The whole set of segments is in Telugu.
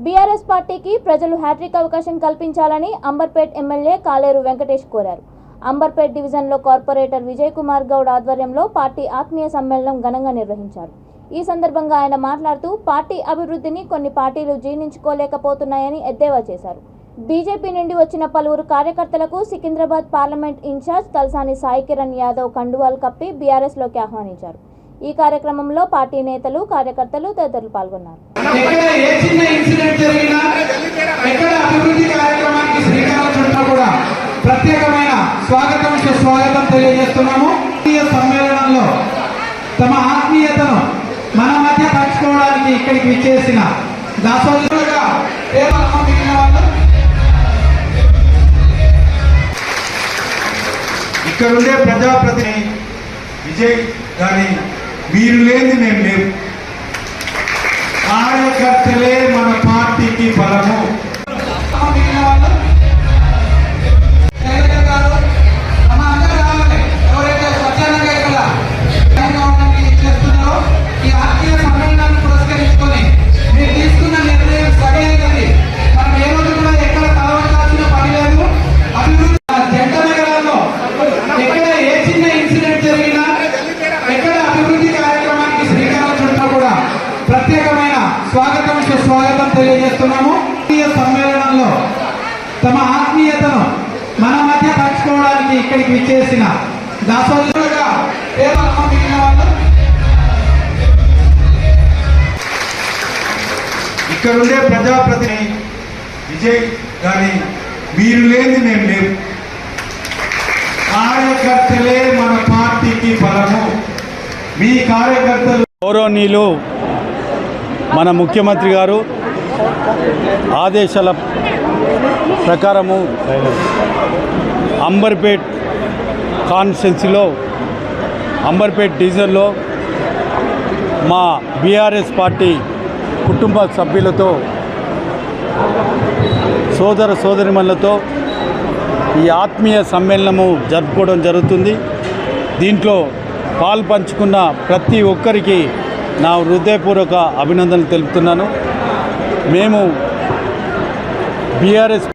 బీఆర్ఎస్ పార్టీకి ప్రజలు హ్యాట్రిక్ అవకాశం కల్పించాలని అంబర్పేట్ ఎమ్మెల్యే కాలేరు వెంకటేష్ కోరారు. అంబర్పేట్ డివిజన్లో కార్పొరేటర్ విజయ్ కుమార్ గౌడ్ ఆధ్వర్యంలో పార్టీ ఆత్మీయ సమ్మేళనం ఘనంగా నిర్వహించారు. ఈ సందర్భంగా ఆయన మాట్లాడుతూ పార్టీ అభివృద్ధిని కొన్ని పార్టీలు జీర్ణించుకోలేకపోతున్నాయని ఎద్దేవా చేశారు. బీజేపీ నుండి వచ్చిన పలువురు కార్యకర్తలకు సికింద్రాబాద్ పార్లమెంట్ ఇన్ఛార్జ్ తలసాని సాయి కిరణ్ యాదవ్ కండువాలు కప్పి బీఆర్ఎస్లోకి ఆహ్వానించారు. ఈ కార్యక్రమంలో పార్టీ నేతలు, కార్యకర్తలు తదితరులు పాల్గొన్నారు. ప్రత్యేకమైన స్వాగతం సుస్వాగతం తెలియజేస్తున్నాము. ఈ సమ్మేళనంలో తమ ఆత్మీయతను మన మధ్య పంచుకోవడానికి ఇక్కడికి విచ్చేసిన దాసోజులుగా ఇక్కడుండే ప్రజాప్రతినిధి విజయ్ గారి మీరు లేని మేము లేవు. కార్యకర్తలే మన పార్టీకి బలము. ప్రత్యేకమైన స్వాగతం సుస్వాగతం తెలియజేస్తున్నాము. ఈ సమ్మేళనంలో తమ ఆత్మీయతను మన మధ్య పంచుకోవడానికి ఇక్కడికి విచ్చేసిన దాసోజులుగా ఇక్కడుండే ప్రజాప్రతినిధి విజయ్ గారి మీరు లేని మేము లేవు. కార్యకర్తలే మన పార్టీకి బలము. మీ కార్యకర్తలు గౌరవనీయులు మన ముఖ్యమంత్రి గారు ఆదేశాల ప్రకారము అంబర్పేట్ కాన్స్టిట్యున్సీలో అంబర్పేట్ డివిజన్లో మా బీఆర్ఎస్ పార్టీ కుటుంబ సభ్యులతో సోదర సోదరిమణులతో ఈ ఆత్మీయ సమ్మేళనము జరుపుకోవడం జరుగుతుంది. దీంట్లో పాల్పంచుకున్న ప్రతి ఒక్కరికి నా హృదయపూర్వక అభినందనలు తెలుపుతున్నాను. మేము బీఆర్ఎస్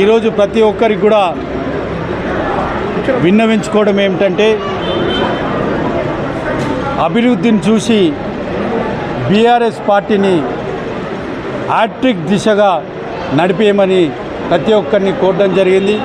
ఈరోజు ప్రతి ఒక్కరికి కూడా విన్నవించుకోవడం ఏమిటంటే అభివృద్ధిని చూసి బీఆర్ఎస్ పార్టీని హ్యాట్రిక్ దిశగా నడిపేయమని ప్రతి ఒక్కరిని కోరడం జరిగింది.